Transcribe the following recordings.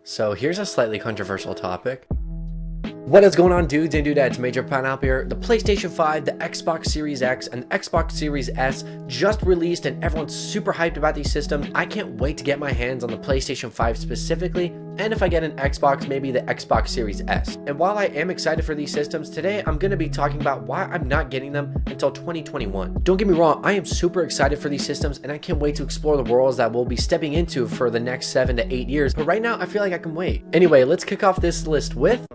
So here's a slightly controversial topic. What is going on, dudes and dudettes? Major Pineapple here. The PlayStation 5, the Xbox Series X, and the Xbox Series S just released and everyone's super hyped about these systems. I can't wait to get my hands on the PlayStation 5 specifically, and if I get an Xbox, maybe the Xbox Series S. And while I am excited for these systems, today I'm going to be talking about why I'm not getting them until 2021. Don't get me wrong, I am super excited for these systems and I can't wait to explore the worlds that we'll be stepping into for the next 7 to 8 years, but right now I feel like I can wait. Anyway, let's kick off this list with...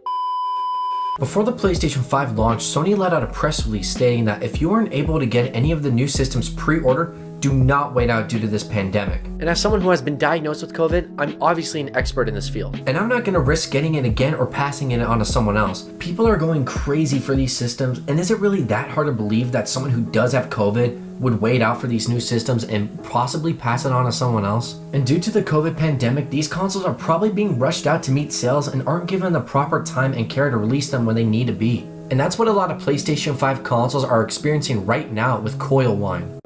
Before the PlayStation 5 launched, Sony let out a press release stating that if you aren't able to get any of the new systems pre-ordered, do not wait out due to this pandemic. And as someone who has been diagnosed with COVID, I'm obviously an expert in this field. And I'm not going to risk getting it again or passing it on to someone else. People are going crazy for these systems, and is it really that hard to believe that someone who does have COVID would wait out for these new systems and possibly pass it on to someone else? And due to the COVID pandemic, these consoles are probably being rushed out to meet sales and aren't given the proper time and care to release them when they need to be. And that's what a lot of PlayStation 5 consoles are experiencing right now with coil whine.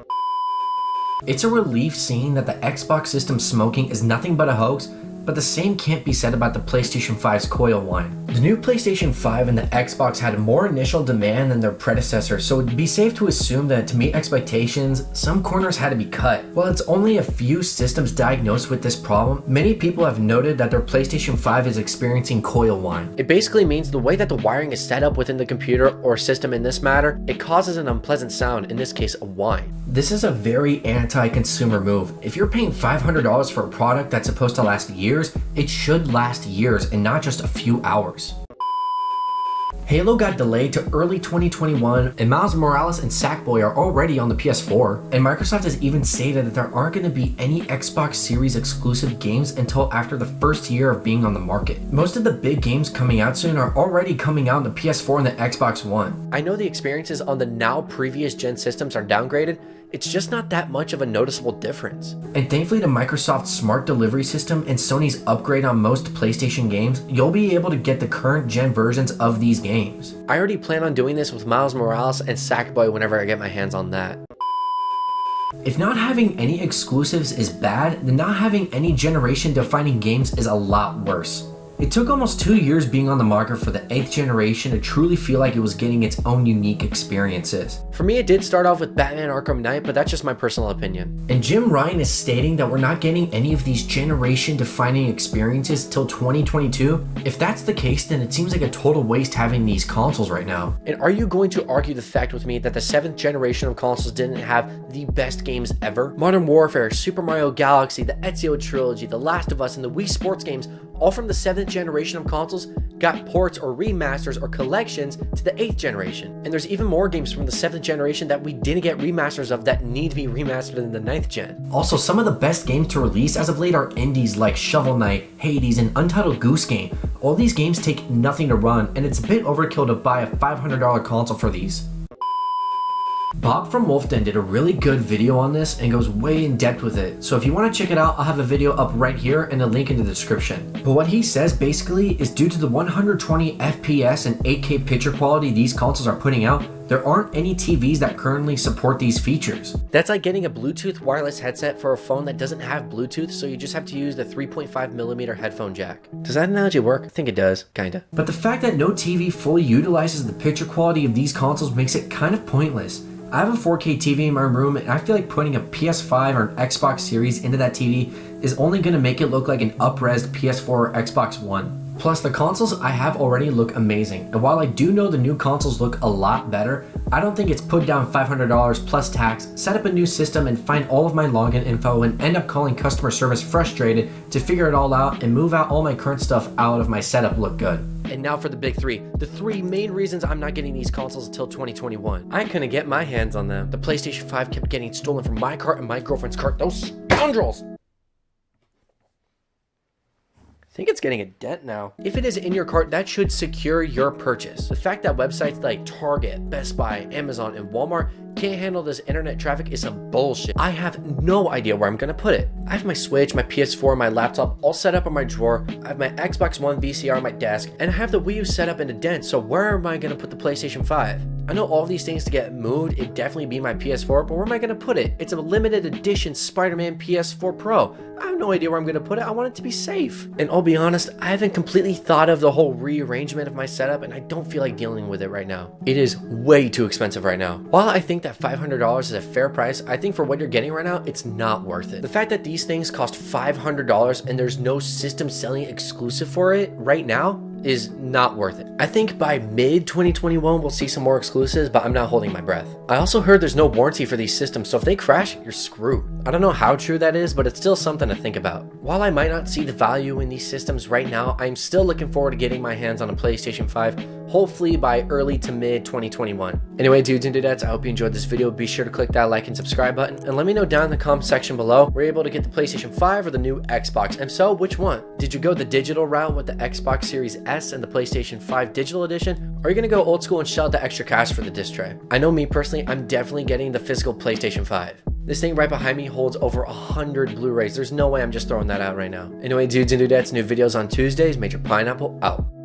It's a relief seeing that the Xbox system smoking is nothing but a hoax, but the same can't be said about the PlayStation 5's coil whine. The new PlayStation 5 and the Xbox had more initial demand than their predecessor, so it'd be safe to assume that to meet expectations, some corners had to be cut. While it's only a few systems diagnosed with this problem, many people have noted that their PlayStation 5 is experiencing coil whine. It basically means the way that the wiring is set up within the computer or system in this matter, it causes an unpleasant sound, in this case a whine. This is a very anti-consumer move. If you're paying $500 for a product that's supposed to last years, it should last years and not just a few hours. Halo got delayed to early 2021, and Miles Morales and Sackboy are already on the PS4, and Microsoft has even stated that there aren't going to be any Xbox Series exclusive games until after the first year of being on the market. Most of the big games coming out soon are already coming out on the PS4 and the Xbox One. I know the experiences on the now previous gen systems are downgraded, it's just not that much of a noticeable difference. And thankfully to Microsoft's smart delivery system and Sony's upgrade on most PlayStation games, you'll be able to get the current gen versions of these games. I already plan on doing this with Miles Morales and Sackboy whenever I get my hands on that. If not having any exclusives is bad, then not having any generation defining games is a lot worse. It took almost 2 years being on the market for the 8th generation to truly feel like it was getting its own unique experiences. For me, it did start off with Batman Arkham Knight, but that's just my personal opinion. And Jim Ryan is stating that we're not getting any of these generation-defining experiences till 2022. If that's the case, then it seems like a total waste having these consoles right now. And are you going to argue the fact with me that the 7th generation of consoles didn't have the best games ever? Modern Warfare, Super Mario Galaxy, the Ezio Trilogy, The Last of Us, and the Wii Sports games, all from the 7th generation of consoles, got ports or remasters or collections to the 8th generation. And there's even more games from the 7th generation that we didn't get remasters of that need to be remastered in the 9th gen. Also, some of the best games to release as of late are indies like Shovel Knight, Hades, and Untitled Goose Game. All these games take nothing to run, and it's a bit overkill to buy a $500 console for these. Bob from Wolf Den did a really good video on this and goes way in depth with it, so if you want to check it out, I'll have a video up right here and a link in the description. But what he says basically is due to the 120 FPS and 8K picture quality these consoles are putting out, there aren't any TVs that currently support these features. That's like getting a Bluetooth wireless headset for a phone that doesn't have Bluetooth, so you just have to use the 3.5mm headphone jack. Does that analogy work? I think it does, kinda. But the fact that no TV fully utilizes the picture quality of these consoles makes it kind of pointless. I have a 4K TV in my room, and I feel like putting a PS5 or an Xbox Series into that TV is only going to make it look like an up-resed PS4 or Xbox One. Plus, the consoles I have already look amazing, and while I do know the new consoles look a lot better, I don't think it's put down $500 plus tax, set up a new system and find all of my login info and end up calling customer service frustrated to figure it all out and move out all my current stuff out of my setup look good. And now for the big three. The three main reasons I'm not getting these consoles until 2021. I couldn't get my hands on them. The PlayStation 5 kept getting stolen from my cart and my girlfriend's cart. Those scoundrels! I think it's getting a dent now. If it is in your cart, that should secure your purchase. The fact that websites like Target, Best Buy, Amazon, and Walmart can't handle this internet traffic is some bullshit. I have no idea where I'm gonna put it. I have my Switch, my PS4, my laptop all set up on my drawer. I have my Xbox One VCR on my desk, and I have the Wii U set up in a den, so where am I gonna put the PlayStation 5? I know all these things to get moved, it'd definitely be my PS4, but where am I going to put it? It's a limited edition Spider-Man PS4 Pro. I have no idea where I'm going to put it. I want it to be safe. And I'll be honest, I haven't completely thought of the whole rearrangement of my setup, and I don't feel like dealing with it right now. It is way too expensive right now. While I think that $500 is a fair price, I think for what you're getting right now, it's not worth it. The fact that these things cost $500 and there's no system selling exclusive for it right now is not worth it. I think by mid 2021 we'll see some more exclusives, but I'm not holding my breath. I also heard there's no warranty for these systems, so if they crash, you're screwed. I don't know how true that is, but it's still something to think about. While I might not see the value in these systems right now, I'm still looking forward to getting my hands on a PlayStation 5, hopefully by early to mid 2021. Anyway, dudes and dudettes, I hope you enjoyed this video. Be sure to click that like and subscribe button, and let me know down in the comment section below, were you able to get the PlayStation 5 or the new Xbox? And so, which one? Did you go the digital route with the Xbox Series S and the PlayStation 5 digital edition? Or are you gonna go old school and shell out the extra cash for the disc tray? I know me personally, I'm definitely getting the physical PlayStation 5. This thing right behind me holds over 100 Blu-rays. There's no way I'm just throwing that out right now. Anyway, dudes and dudettes, new videos on Tuesdays. Major Pineapple out.